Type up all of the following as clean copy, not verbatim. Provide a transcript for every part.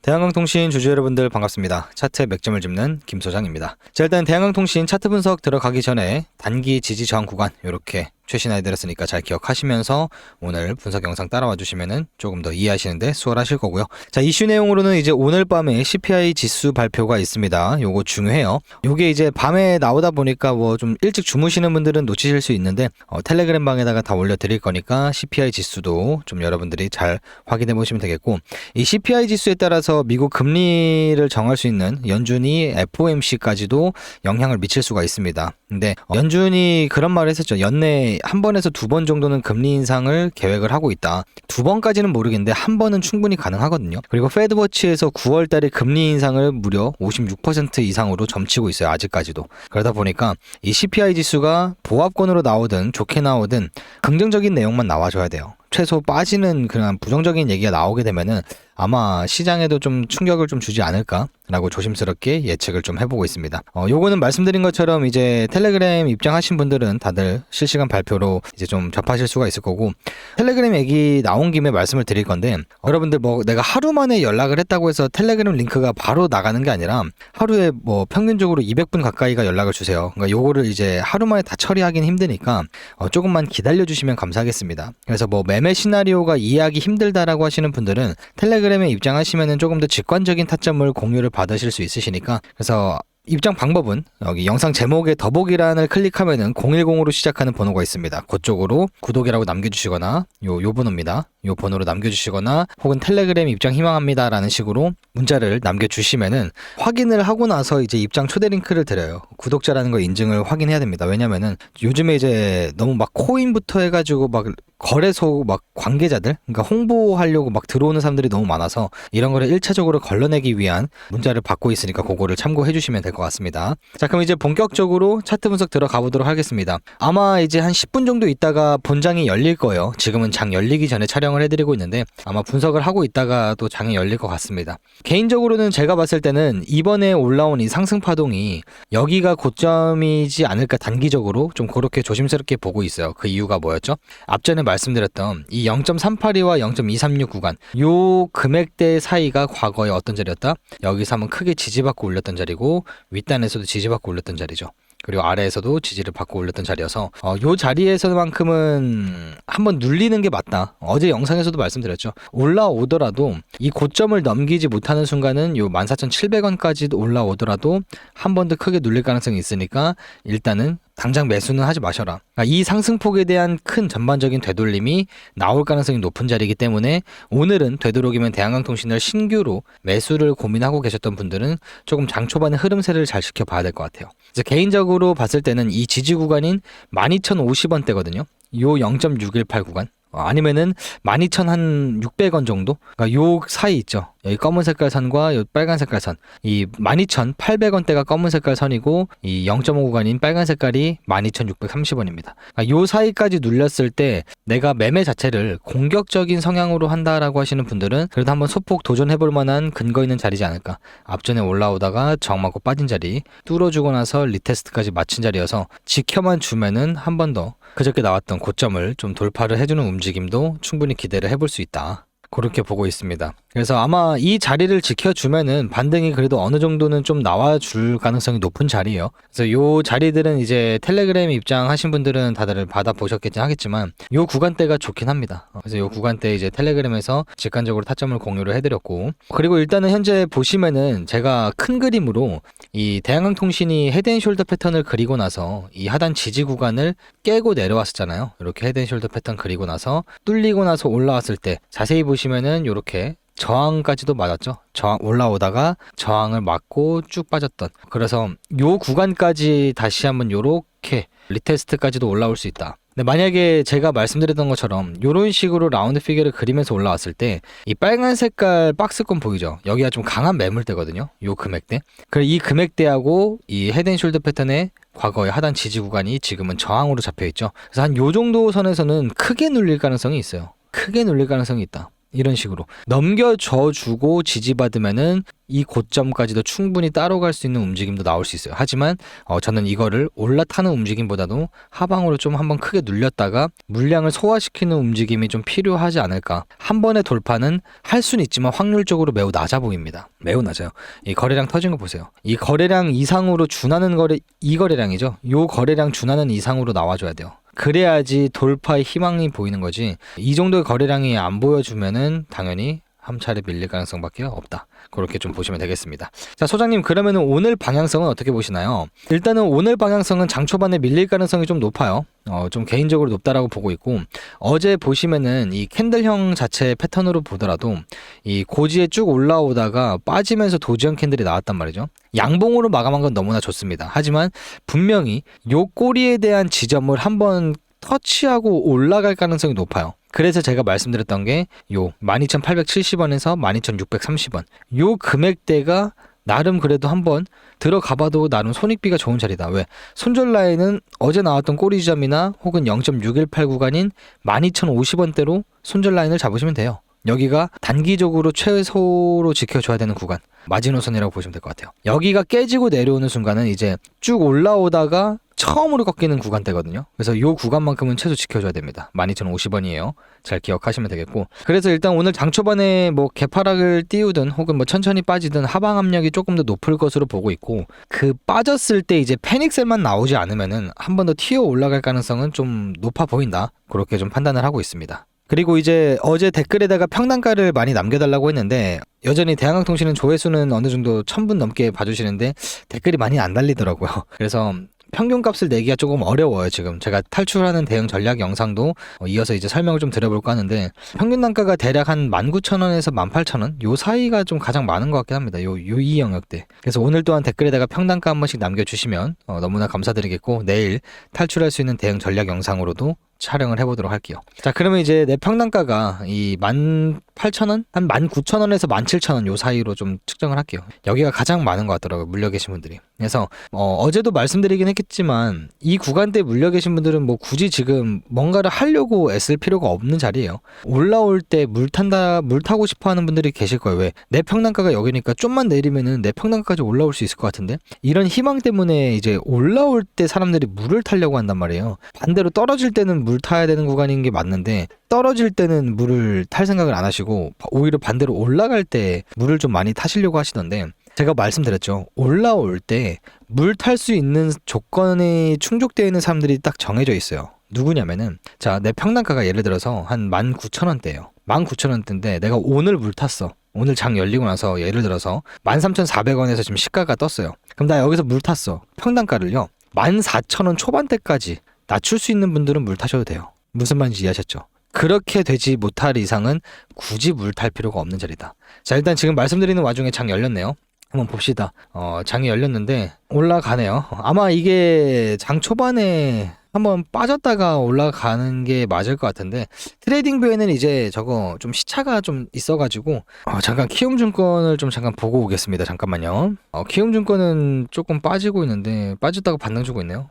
대한항공통신 주주 여러분들 반갑습니다. 차트의 맥점을 짚는 김 소장입니다. 자, 일단 대한항공통신 차트 분석 들어가기 전에 단기 지지 저항 구간 이렇게 최신하게 들었으니까 잘 기억하시면서 오늘 분석 영상 따라와 주시면은 조금 더 이해하시는데 수월하실 거고요. 자, 이슈 내용으로는 이제 오늘 밤에 CPI 지수 발표가 있습니다. 요거 중요해요. 요게 이제 밤에 나오다 보니까 뭐 좀 일찍 주무시는 분들은 놓치실 수 있는데 텔레그램 방에다가 다 올려 드릴 거니까 CPI 지수도 좀 여러분들이 잘 확인해 보시면 되겠고, 이 CPI 지수에 따라서 미국 금리를 정할 수 있는 연준이 FOMC까지도 영향을 미칠 수가 있습니다. 근데 연준이 그런 말을 했었죠. 연내 한 번에서 두 번 정도는 금리 인상을 계획을 하고 있다. 두 번까지는 모르겠는데 한 번은 충분히 가능하거든요. 그리고 패드워치에서 9월 달에 금리 인상을 무려 56% 이상으로 점치고 있어요. 아직까지도. 그러다 보니까 이 CPI 지수가 보합권으로 나오든 좋게 나오든 긍정적인 내용만 나와줘야 돼요. 최소 빠지는 그냥 부정적인 얘기가 나오게 되면은 아마 시장에도 좀 충격을 좀 주지 않을까라고 조심스럽게 예측을 좀 해보고 있습니다. 요거는 말씀드린 것처럼 이제 텔레그램 입장하신 분들은 다들 실시간 발표로 이제 좀 접하실 수가 있을 거고, 텔레그램 얘기 나온 김에 말씀을 드릴 건데, 여러분들 뭐 내가 하루 만에 연락을 했다고 해서 텔레그램 링크가 바로 나가는 게 아니라 하루에 뭐 평균적으로 200분 가까이가 연락을 주세요. 그러니까 요거를 이제 하루 만에 다 처리하기는 힘드니까 조금만 기다려 주시면 감사하겠습니다. 그래서 뭐 매매 시나리오가 이해하기 힘들다라고 하시는 분들은 텔레그램에 입장하시면은 조금 더 직관적인 타점을 공유를 받으실 수 있으시니까, 그래서 입장 방법은 여기 영상 제목에 더보기란을 클릭하면은 010으로 시작하는 번호가 있습니다. 그쪽으로 구독이라고 남겨주시거나 요 번호입니다. 요 번호로 남겨주시거나 혹은 텔레그램 입장 희망합니다 라는 식으로 문자를 남겨주시면은 확인을 하고 나서 이제 입장 초대 링크를 드려요. 구독자라는 거 인증을 확인해야 됩니다. 왜냐면은 요즘에 이제 너무 막 코인부터 해가지고 막 거래소 막 관계자들, 그러니까 홍보하려고 막 들어오는 사람들이 너무 많아서 이런 거를 1차적으로 걸러내기 위한 문자를 받고 있으니까 그거를 참고해 주시면 될 것 같습니다. 자, 그럼 이제 본격적으로 차트 분석 들어가 보도록 하겠습니다. 아마 이제 한 10분 정도 있다가 본장이 열릴 거예요. 지금은 장 열리기 전에 촬영을 해드리고 있는데 아마 분석을 하고 있다가 또 장이 열릴 것 같습니다. 개인적으로는 제가 봤을 때는 이번에 올라온 이 상승 파동이 여기가 고점이지 않을까, 단기적으로 좀 그렇게 조심스럽게 보고 있어요. 그 이유가 뭐였죠? 앞전에 말씀드렸던 이 0.382와 0.236 구간, 요 금액대 사이가 과거에 어떤 자리였다? 여기서 한번 크게 지지받고 올렸던 자리고, 윗단에서도 지지받고 올렸던 자리죠. 그리고 아래에서도 지지를 받고 올렸던 자리여서 요 자리에서만큼은 한번 눌리는 게 맞다. 어제 영상에서도 말씀드렸죠. 올라오더라도 이 고점을 넘기지 못하는 순간은 요 14,700원까지 올라오더라도 한 번 더 크게 눌릴 가능성이 있으니까 일단은 당장 매수는 하지 마셔라. 이 상승폭에 대한 큰 전반적인 되돌림이 나올 가능성이 높은 자리이기 때문에 오늘은 되도록이면 대한항공통신을 신규로 매수를 고민하고 계셨던 분들은 조금 장 초반의 흐름세를 잘 지켜봐야 될 것 같아요. 그래서 개인적으로 봤을 때는 이 지지 구간인 12,050원대거든요. 요 0.618 구간. 아니면은 12,600원 정도? 그러니까 요 사이 있죠. 여기 검은 색깔 선과 요 빨간 색깔 선. 이 12,800원대가 검은 색깔 선이고 이 0.5 구간인 빨간 색깔이 12,630원입니다. 그러니까 요 사이까지 눌렸을 때 내가 매매 자체를 공격적인 성향으로 한다라고 하시는 분들은 그래도 한번 소폭 도전해볼 만한 근거 있는 자리지 않을까. 앞전에 올라오다가 저항 맞고 빠진 자리, 뚫어주고 나서 리테스트까지 마친 자리여서 지켜만 주면은 한 번 더 그저께 나왔던 고점을 좀 돌파를 해주는 움직임도 충분히 기대를 해볼 수 있다. 그렇게 보고 있습니다. 그래서 아마 이 자리를 지켜주면은 반등이 그래도 어느 정도는 좀 나와줄 가능성이 높은 자리예요. 그래서 요 자리들은 이제 텔레그램 입장하신 분들은 다들 받아보셨겠지 하겠지만 요 구간대가 좋긴 합니다. 그래서 요 구간대 이제 텔레그램에서 직관적으로 타점을 공유를 해드렸고, 그리고 일단은 현재 보시면은 제가 큰 그림으로 이 대한항공통신이 헤드앤숄더 패턴을 그리고 나서 이 하단 지지 구간을 깨고 내려왔었잖아요. 이렇게 헤드앤숄더 패턴 그리고 나서 뚫리고 나서 올라왔을 때 자세히 보시면은 요렇게 저항까지도 맞았죠. 저항 올라오다가 저항을 맞고 쭉 빠졌던. 그래서 요 구간까지 다시 한번 요렇게 리테스트까지도 올라올 수 있다. 근데 만약에 제가 말씀드렸던 것처럼 이런 식으로 라운드 피겨를 그리면서 올라왔을 때 이 빨간 색깔 박스권 보이죠? 여기가 좀 강한 매물대거든요. 요 금액대. 그래서 이 금액대하고 이 헤드앤숄더 패턴의 과거의 하단 지지 구간이 지금은 저항으로 잡혀 있죠. 그래서 한 요 정도 선에서는 크게 눌릴 가능성이 있어요. 크게 눌릴 가능성이 있다. 이런 식으로 넘겨줘 주고 지지받으면은 이 고점까지도 충분히 따라갈 수 있는 움직임도 나올 수 있어요. 하지만 저는 이거를 올라타는 움직임보다도 하방으로 좀 한번 크게 눌렸다가 물량을 소화시키는 움직임이 좀 필요하지 않을까. 한 번의 돌파는 할 수는 있지만 확률적으로 매우 낮아 보입니다. 매우 낮아요. 이 거래량 터진 거 보세요. 이 거래량 이상으로 준하는 거래, 이 거래량이죠. 요 거래량 준하는 이상으로 나와줘야 돼요. 그래야지 돌파의 희망이 보이는 거지. 이 정도의 거래량이 안 보여주면은 당연히 한 차례 밀릴 가능성밖에 없다. 그렇게 좀 보시면 되겠습니다. 자, 소장님, 그러면은 오늘 방향성은 어떻게 보시나요? 일단은 오늘 방향성은 장 초반에 밀릴 가능성이 좀 높아요. 좀 개인적으로 높다라고 보고 있고, 어제 보시면은 이 캔들형 자체의 패턴으로 보더라도 이 고지에 쭉 올라오다가 빠지면서 도지형 캔들이 나왔단 말이죠. 양봉으로 마감한 건 너무나 좋습니다. 하지만 분명히 요 꼬리에 대한 지점을 한번 터치하고 올라갈 가능성이 높아요. 그래서 제가 말씀드렸던 게 요 12,870원에서 12,630원 요 금액대가 나름 그래도 한번 들어가봐도 나름 손익비가 좋은 자리다. 왜? 손절 라인은 어제 나왔던 꼬리 지점이나 혹은 0.618 구간인 12,050원대로 손절 라인을 잡으시면 돼요. 여기가 단기적으로 최소로 지켜줘야 되는 구간, 마지노선이라고 보시면 될 것 같아요. 여기가 깨지고 내려오는 순간은 이제 쭉 올라오다가 처음으로 꺾이는 구간대거든요. 그래서 이 구간만큼은 최소 지켜줘야 됩니다. 12,050원이에요. 잘 기억하시면 되겠고, 그래서 일단 오늘 장 초반에 뭐 개파락을 띄우든 혹은 뭐 천천히 빠지든 하방 압력이 조금 더 높을 것으로 보고 있고, 그 빠졌을 때 이제 패닉셀만 나오지 않으면은 한 번 더 튀어 올라갈 가능성은 좀 높아 보인다. 그렇게 좀 판단을 하고 있습니다. 그리고 이제 어제 댓글에다가 평단가를 많이 남겨달라고 했는데, 여전히 대한항통신은 조회수는 어느 정도 1,000분 넘게 봐주시는데 댓글이 많이 안 달리더라고요. 그래서 평균값을 내기가 조금 어려워요. 지금 제가 탈출하는 대응 전략 영상도 이어서 이제 설명을 좀 드려볼까 하는데, 평균 단가가 대략 한 19,000원에서 18,000원 요 사이가 좀 가장 많은 것 같긴 합니다. 이 영역대. 그래서 오늘 또한 댓글에다가 평단가 한 번씩 남겨주시면 너무나 감사드리겠고, 내일 탈출할 수 있는 대응 전략 영상으로도 촬영을 해보도록 할게요. 자, 그러면 이제 내 평단가가 이 18,000원? 한 19,000원에서 17,000원 요 사이로 좀 측정을 할게요. 여기가 가장 많은 것 같더라고요. 물려 계신 분들이. 그래서 어제도 말씀드리긴 했겠지만 이 구간대에 물려 계신 분들은 뭐 굳이 지금 뭔가를 하려고 애쓸 필요가 없는 자리예요. 올라올 때 물 타고 싶어 하는 분들이 계실 거예요. 왜? 내 평단가가 여기니까 좀만 내리면은 내 평단가까지 올라올 수 있을 것 같은데, 이런 희망 때문에 이제 올라올 때 사람들이 물을 타려고 한단 말이에요. 반대로 떨어질 때는 물 타야 되는 구간인 게 맞는데, 떨어질 때는 물을 탈 생각을 안 하시고 오히려 반대로 올라갈 때 물을 좀 많이 타시려고 하시던데, 제가 말씀드렸죠. 올라올 때 물 탈 수 있는 조건이 충족되어 있는 사람들이 딱 정해져 있어요. 누구냐면은, 자, 내 평단가가 예를 들어서 한 19,000원대예요. 19,000원대인데 내가 오늘 물 탔어. 오늘 장 열리고 나서 예를 들어서 13,400원에서 지금 시가가 떴어요. 그럼 나 여기서 물 탔어. 평단가를요 14,000원 초반대까지 낮출 수 있는 분들은 물 타셔도 돼요. 무슨 말인지 이해하셨죠? 그렇게 되지 못할 이상은 굳이 물 탈 필요가 없는 자리다. 자, 일단 지금 말씀드리는 와중에 장 열렸네요. 한번 봅시다. 장이 열렸는데 올라가네요. 아마 이게 장 초반에 한번 빠졌다가 올라가는 게 맞을 것 같은데, 트레이딩 뷰에는 이제 저거 좀 시차가 좀 있어가지고 잠깐 키움증권을 좀 잠깐 보고 오겠습니다. 잠깐만요. 키움증권은 조금 빠지고 있는데 빠졌다가 반등 주고 있네요.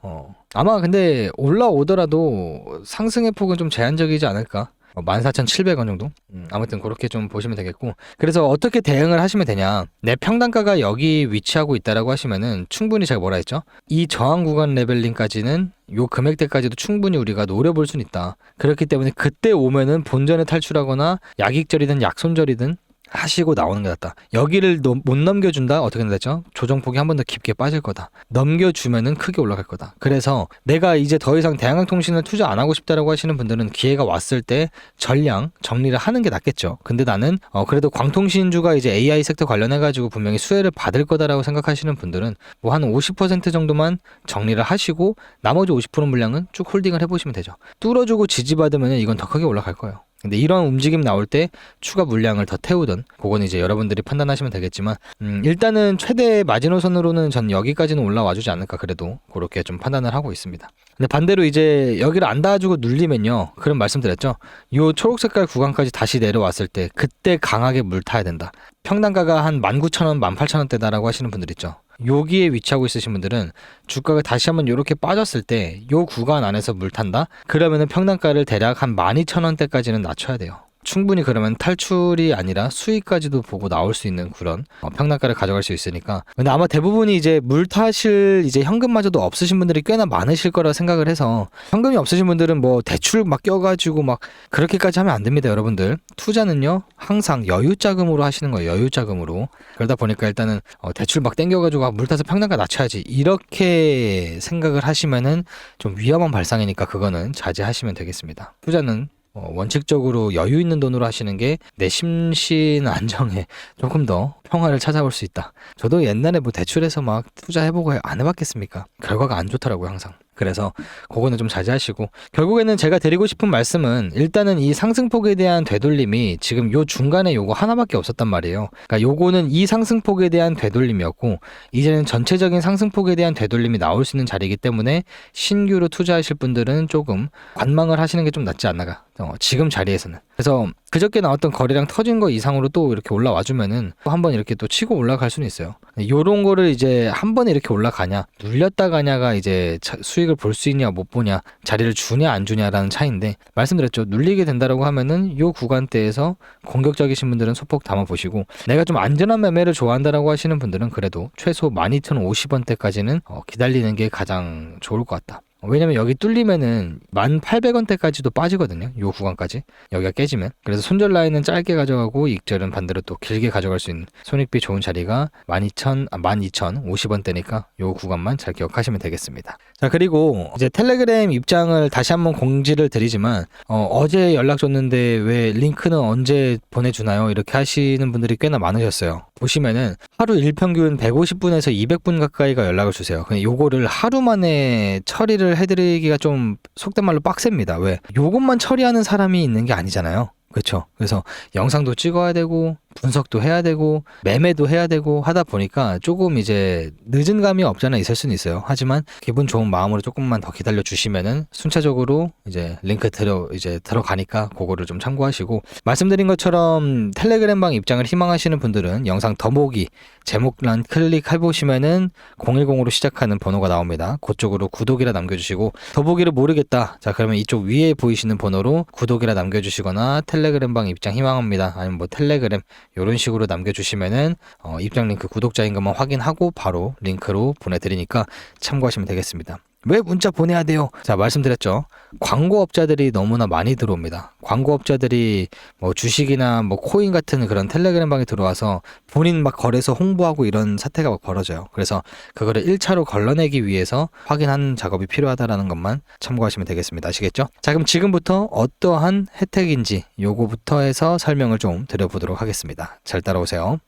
아마 근데 올라오더라도 상승의 폭은 좀 제한적이지 않을까. 14,700원 정도? 아무튼 그렇게 좀 보시면 되겠고, 그래서 어떻게 대응을 하시면 되냐, 내 평단가가 여기 위치하고 있다라고 하시면은 충분히 제가 뭐라 했죠? 이 저항 구간 레벨링까지는 요 금액대까지도 충분히 우리가 노려볼 수는 있다. 그렇기 때문에 그때 오면은 본전에 탈출하거나 약익절이든 약손절이든 하시고 나오는 게 낫다. 여기를 못 넘겨준다? 어떻게 된다죠? 조정폭이 한 번 더 깊게 빠질 거다. 넘겨주면은 크게 올라갈 거다. 그래서 내가 이제 더 이상 대한항통신을 투자 안 하고 싶다라고 하시는 분들은 기회가 왔을 때 전량 정리를 하는 게 낫겠죠. 근데 나는 그래도 광통신주가 이제 AI 섹터 관련해가지고 분명히 수혜를 받을 거다라고 생각하시는 분들은 뭐 한 50% 정도만 정리를 하시고 나머지 50% 물량은 쭉 홀딩을 해보시면 되죠. 뚫어주고 지지받으면 이건 더 크게 올라갈 거예요. 근데 이런 움직임 나올 때 추가 물량을 더 태우든, 그건 이제 여러분들이 판단하시면 되겠지만, 일단은 최대 마지노선으로는 전 여기까지는 올라와 주지 않을까, 그래도 그렇게 좀 판단을 하고 있습니다. 근데 반대로 이제 여기를 안 닿아주고 눌리면요, 그런 말씀드렸죠. 요 초록 색깔 구간까지 다시 내려왔을 때 그때 강하게 물 타야 된다. 평단가가 한 19,000원, 18,000원대다라고 하시는 분들 있죠. 여기에 위치하고 있으신 분들은 주가가 다시 한번 이렇게 빠졌을 때 요 구간 안에서 물 탄다? 그러면은 평단가를 대략 한 12,000원대까지는 낮춰야 돼요. 충분히 그러면 탈출이 아니라 수익까지도 보고 나올 수 있는 그런 평단가를 가져갈 수 있으니까. 근데 아마 대부분이 이제 물 타실 이제 현금마저도 없으신 분들이 꽤나 많으실 거라 생각을 해서, 현금이 없으신 분들은 뭐 대출 막 껴가지고 막 그렇게까지 하면 안 됩니다, 여러분들. 투자는요 항상 여유 자금으로 하시는 거예요. 여유 자금으로. 그러다 보니까 일단은 대출 막 땡겨가지고 물 타서 평단가 낮춰야지 이렇게 생각을 하시면은 좀 위험한 발상이니까 그거는 자제하시면 되겠습니다. 투자는 원칙적으로 여유 있는 돈으로 하시는 게 내 심신 안정에 조금 더 평화를 찾아올 수 있다. 저도 옛날에 뭐 대출해서 막 투자해보고 안 해봤겠습니까? 결과가 안 좋더라고요, 항상. 그래서 그거는 좀 자제하시고, 결국에는 제가 드리고 싶은 말씀은 일단은 이 상승폭에 대한 되돌림이 지금 요 중간에 요거 하나밖에 없었단 말이에요. 그러니까 요거는 이 상승폭에 대한 되돌림이었고, 이제는 전체적인 상승폭에 대한 되돌림이 나올 수 있는 자리이기 때문에 신규로 투자하실 분들은 조금 관망을 하시는 게 좀 낫지 않나가, 지금 자리에서는. 그래서 그저께 나왔던 거래량 터진 거 이상으로 또 이렇게 올라와 주면은 또 한번 이렇게 또 치고 올라갈 수는 있어요. 요런 거를 이제 한 번에 이렇게 올라가냐, 눌렸다 가냐가 이제 수익을 볼 수 있냐 못 보냐, 자리를 주냐 안 주냐라는 차이인데, 말씀드렸죠. 눌리게 된다라고 하면은 요 구간대에서 공격적이신 분들은 소폭 담아 보시고, 내가 좀 안전한 매매를 좋아한다라고 하시는 분들은 그래도 최소 12,050원대까지는 기다리는 게 가장 좋을 것 같다. 왜냐면 여기 뚫리면은 1,800원대까지도 빠지거든요. 요 구간까지 여기가 깨지면. 그래서 손절 라인은 짧게 가져가고 익절은 반대로 또 길게 가져갈 수 있는 손익비 좋은 자리가 12,050원대니까 요 구간만 잘 기억하시면 되겠습니다. 자, 그리고 이제 텔레그램 입장을 다시 한번 공지를 드리지만, 어제 연락 줬는데 왜 링크는 언제 보내주나요? 이렇게 하시는 분들이 꽤나 많으셨어요. 보시면은 하루 일평균 150분에서 200분 가까이가 연락을 주세요. 근데 요거를 하루 만에 처리를 해드리기가 좀 속된 말로 빡셉니다. 왜? 요것만 처리하는 사람이 있는 게 아니잖아요. 그렇죠. 그래서 영상도 찍어야 되고 분석도 해야 되고 매매도 해야 되고 하다 보니까 조금 이제 늦은 감이 없잖아 있을 수는 있어요. 하지만 기분 좋은 마음으로 조금만 더 기다려 주시면은 순차적으로 이제 링크 들어가니까 그거를 좀 참고하시고, 말씀드린 것처럼 텔레그램방 입장을 희망하시는 분들은 영상 더보기 제목란 클릭해 보시면은 010으로 시작하는 번호가 나옵니다. 그쪽으로 구독이라 남겨주시고, 더보기를 모르겠다, 자 그러면 이쪽 위에 보이시는 번호로 구독이라 남겨주시거나 텔레그램방 입장 희망합니다, 아니면 뭐 텔레그램 이런 식으로 남겨주시면은 입장 링크 구독자인 것만 확인하고 바로 링크로 보내드리니까 참고하시면 되겠습니다. 왜 문자 보내야 돼요? 자, 말씀드렸죠. 광고업자들이 너무나 많이 들어옵니다. 광고업자들이 뭐 주식이나 뭐 코인 같은 그런 텔레그램 방에 들어와서 본인 막 거래소 홍보하고 이런 사태가 막 벌어져요. 그래서 그거를 1차로 걸러내기 위해서 확인하는 작업이 필요하다라는 것만 참고하시면 되겠습니다. 아시겠죠? 자, 그럼 지금부터 어떠한 혜택인지 요거부터 해서 설명을 좀 드려보도록 하겠습니다. 잘 따라오세요.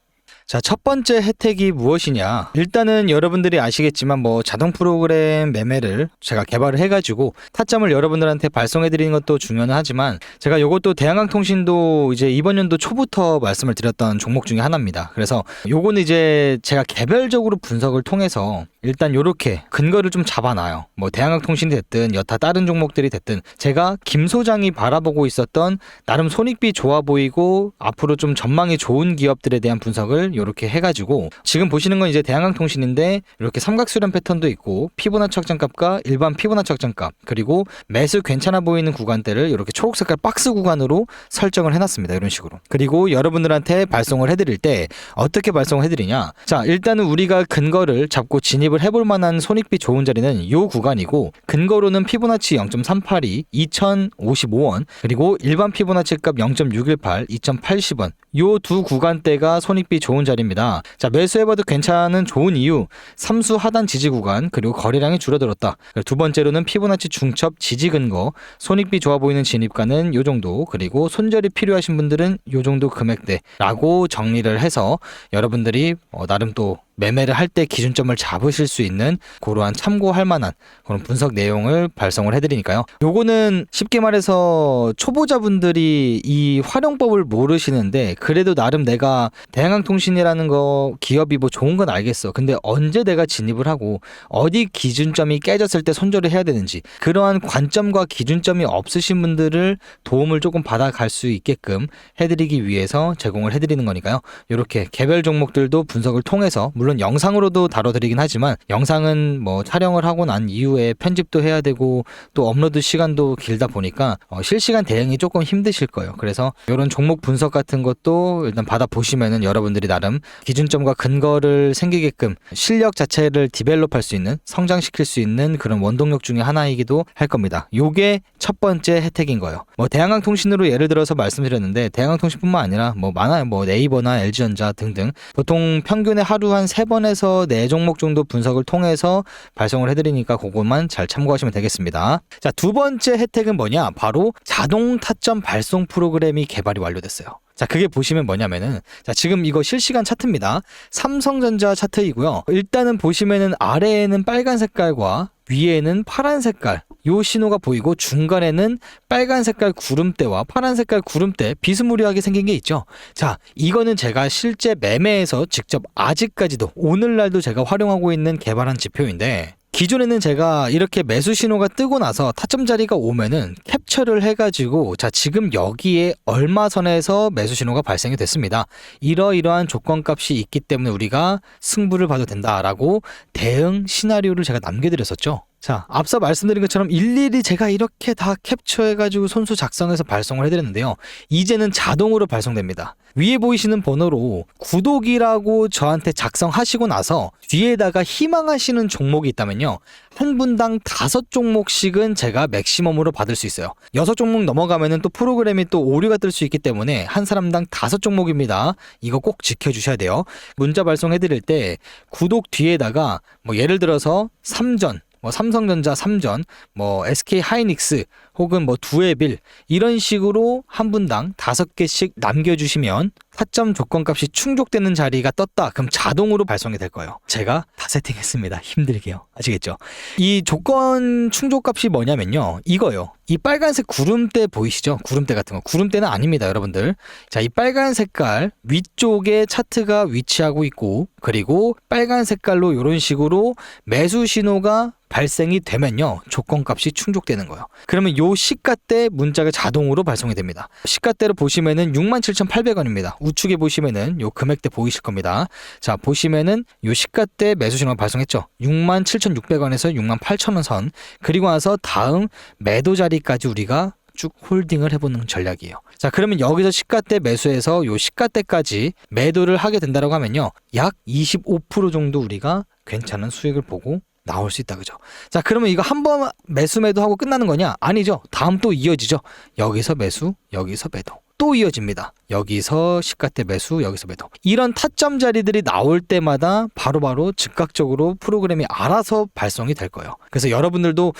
자, 첫 번째 혜택이 무엇이냐? 일단은 여러분들이 아시겠지만 뭐 자동 프로그램 매매를 제가 개발을 해가지고 타점을 여러분들한테 발송해드리는 것도 중요는 하지만, 제가 요것도 대한항통신도 이제 이번 연도 초부터 말씀을 드렸던 종목 중에 하나입니다. 그래서 요거는 이제 제가 개별적으로 분석을 통해서 일단 요렇게 근거를 좀 잡아놔요. 뭐 대한항통신이 됐든 여타 다른 종목들이 됐든 제가 김 소장이 바라보고 있었던 나름 손익비 좋아 보이고 앞으로 좀 전망이 좋은 기업들에 대한 분석을 요렇게 해가지고, 지금 보시는 건 이제 대한항통신인데 이렇게 삼각수렴 패턴도 있고 피보나치 확장값과 일반 피보나치 확장값, 그리고 매수 괜찮아 보이는 구간대를 이렇게 초록색깔 박스 구간으로 설정을 해놨습니다. 이런 식으로. 그리고 여러분들한테 발송을 해드릴 때 어떻게 발송을 해드리냐? 자, 일단은 우리가 근거를 잡고 진입을 해볼 만한 손익비 좋은 자리는 이 구간이고, 근거로는 피보나치 0.382, 2,055원, 그리고 일반 피보나치 값 0.618, 2,080원, 요 두 구간대가 손익비 좋은 자리입니다. 자, 매수해봐도 괜찮은 좋은 이유, 삼수 하단 지지 구간, 그리고 거래량이 줄어들었다. 두 번째로는 피보나치 중첩 지지 근거, 손익비 좋아 보이는 진입가는 요 정도, 그리고 손절이 필요하신 분들은 요 정도 금액대라고 정리를 해서 여러분들이 나름 또 매매를 할 때 기준점을 잡으실 수 있는 그러한 참고할 만한 그런 분석 내용을 발송을 해드리니까요. 요거는 쉽게 말해서 초보자분들이 이 활용법을 모르시는데, 그래도 나름 내가 대한항통신이라는 거 기업이 뭐 좋은 건 알겠어. 근데 언제 내가 진입을 하고 어디 기준점이 깨졌을 때 손절을 해야 되는지, 그러한 관점과 기준점이 없으신 분들을 도움을 조금 받아갈 수 있게끔 해드리기 위해서 제공을 해드리는 거니까요. 이렇게 개별 종목들도 분석을 통해서, 물론 물론 영상으로도 다뤄드리긴 하지만 영상은 뭐 촬영을 하고 난 이후에 편집도 해야 되고 또 업로드 시간도 길다 보니까 실시간 대응이 조금 힘드실 거예요. 그래서 이런 종목 분석 같은 것도 일단 받아보시면은 여러분들이 나름 기준점과 근거를 생기게끔 실력 자체를 디벨롭할 수 있는, 성장시킬 수 있는 그런 원동력 중에 하나이기도 할 겁니다. 요게 첫 번째 혜택인 거예요. 뭐 대한항통신으로 예를 들어서 말씀드렸는데 대한항통신뿐만 아니라 뭐 많아요. 뭐 네이버나 LG전자 등등 보통 평균에 하루 한 3번에서 4종목 정도 분석을 통해서 발송을 해드리니까 그것만 잘 참고하시면 되겠습니다. 자, 두 번째 혜택은 뭐냐? 바로 자동 타점 발송 프로그램이 개발이 완료됐어요. 자, 그게 보시면 뭐냐면은, 자, 지금 이거 실시간 차트입니다. 삼성전자 차트이고요. 일단은 보시면은 아래에는 빨간 색깔과 위에는 파란 색깔, 요 신호가 보이고 중간에는 빨간 색깔 구름대와 파란 색깔 구름대 비스무리하게 생긴 게 있죠. 자, 이거는 제가 실제 매매에서 직접 아직까지도 오늘날도 제가 활용하고 있는 개발한 지표인데, 기존에는 제가 이렇게 매수 신호가 뜨고 나서 타점 자리가 오면은 캡처를 해가지고 자, 지금 여기에 얼마 선에서 매수 신호가 발생이 됐습니다. 이러이러한 조건값이 있기 때문에 우리가 승부를 봐도 된다라고 대응 시나리오를 제가 남겨드렸었죠. 자, 앞서 말씀드린 것처럼 일일이 제가 이렇게 다 캡처해가지고 손수 작성해서 발송을 해드렸는데요. 이제는 자동으로 발송됩니다. 위에 보이시는 번호로 구독이라고 저한테 작성하시고 나서 뒤에다가 희망하시는 종목이 있다면요. 한 분당 5종목씩은 제가 맥시멈으로 받을 수 있어요. 6종목 넘어가면은 또 프로그램이 또 오류가 뜰 수 있기 때문에 한 사람당 5종목입니다. 이거 꼭 지켜주셔야 돼요. 문자 발송해드릴 때 구독 뒤에다가 뭐 예를 들어서 3전, 뭐 삼성전자 3전, 뭐 SK 하이닉스 혹은 뭐 두에빌 이런 식으로 한 분당 5개씩 남겨주시면 타점 조건값이 충족되는 자리가 떴다. 그럼 자동으로 발송이 될 거예요. 제가 다 세팅했습니다. 힘들게요. 아시겠죠? 이 조건 충족값이 뭐냐면요. 이거요. 이 빨간색 구름대 보이시죠? 구름대 같은 거. 구름대는 아닙니다, 여러분들. 자, 이 빨간 색깔 위쪽에 차트가 위치하고 있고 그리고 빨간 색깔로 이런 식으로 매수 신호가 발생이 되면요. 조건값이 충족되는 거예요. 그러면 요 시가대 문자가 자동으로 발송이 됩니다. 시가대로 보시면은 67,800원입니다. 우측에 보시면은 요 금액대 보이실 겁니다. 자, 보시면은 요 시가대 매수 신호가 발송했죠. 67,600원에서 68,000원 선. 그리고 나서 다음 매도 자리까지 우리가 쭉 홀딩을 해보는 전략이에요. 자, 그러면 여기서 시가대 매수해서 요 시가대까지 매도를 하게 된다고 하면요. 약 25% 정도 우리가 괜찮은 수익을 보고 나올 수 있다, 그죠? 자, 그러면 이거 한 번 매수 매도하고 끝나는 거냐? 아니죠. 다음 또 이어지죠. 여기서 매수, 여기서 매도. 또 이어집니다. 여기서 시가대 매수, 여기서 매도. 이런 타점 자리들이 나올 때마다 바로바로 즉각적으로 프로그램이 알아서 발송이 될 거예요. 그래서 여러분들도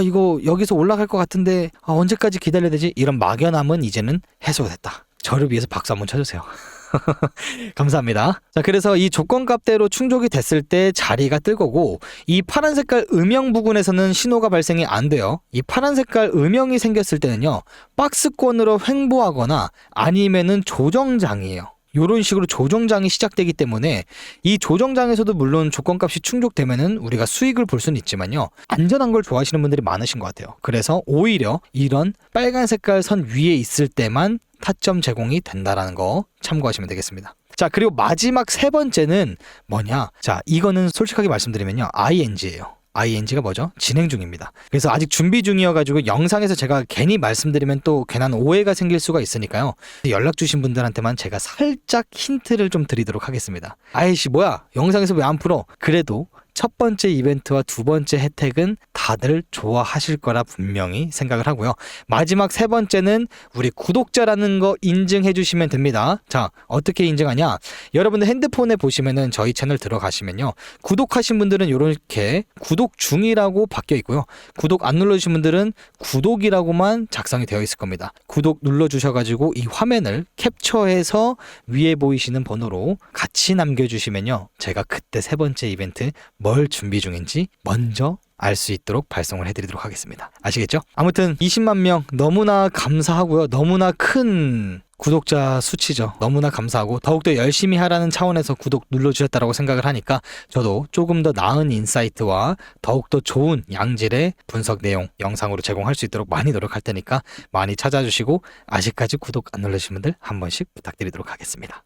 이거 여기서 올라갈 것 같은데 언제까지 기다려야 되지? 이런 막연함은 이제는 해소가 됐다. 저를 위해서 박수 한번 쳐주세요. 감사합니다. 자, 그래서 이 조건값대로 충족이 됐을 때 자리가 뜰 거고 이 파란 색깔 음영 부분에서는 신호가 발생이 안 돼요. 이 파란 색깔 음영이 생겼을 때는요. 박스권으로 횡보하거나 아니면은 조정장이에요. 이런 식으로 조정장이 시작되기 때문에 이 조정장에서도 물론 조건값이 충족되면은 우리가 수익을 볼 수는 있지만요. 안전한 걸 좋아하시는 분들이 많으신 것 같아요. 그래서 오히려 이런 빨간 색깔 선 위에 있을 때만 타점 제공이 된다라는 거 참고하시면 되겠습니다. 자, 그리고 마지막 세 번째는 뭐냐? 자, 이거는 솔직하게 말씀드리면요. ING예요. ING가 뭐죠? 진행 중입니다. 그래서 아직 준비 중이어가지고 영상에서 제가 괜히 말씀드리면 또 괜한 오해가 생길 수가 있으니까요. 연락 주신 분들한테만 제가 살짝 힌트를 좀 드리도록 하겠습니다. 아이씨 뭐야? 영상에서 왜 안 풀어? 그래도 첫 번째 이벤트와 두 번째 혜택은 다들 좋아하실 거라 분명히 생각을 하고요. 마지막 세 번째는 우리 구독자라는 거 인증해 주시면 됩니다. 자, 어떻게 인증하냐? 여러분들 핸드폰에 보시면은 저희 채널 들어가시면요. 구독하신 분들은 이렇게 구독 중이라고 바뀌어 있고요. 구독 안 눌러주신 분들은 구독이라고만 작성이 되어 있을 겁니다. 구독 눌러주셔가지고 이 화면을 캡처해서 위에 보이시는 번호로 같이 남겨주시면요. 제가 그때 세 번째 이벤트 뭘 준비 중인지 먼저 알 수 있도록 발송을 해드리도록 하겠습니다. 아시겠죠? 아무튼 20만 명 너무나 감사하고요. 너무나 큰 구독자 수치죠. 너무나 감사하고 더욱더 열심히 하라는 차원에서 구독 눌러주셨다고 생각을 하니까 저도 조금 더 나은 인사이트와 더욱더 좋은 양질의 분석 내용 영상으로 제공할 수 있도록 많이 노력할 테니까 많이 찾아주시고 아직까지 구독 안 눌러주신 분들 한 번씩 부탁드리도록 하겠습니다.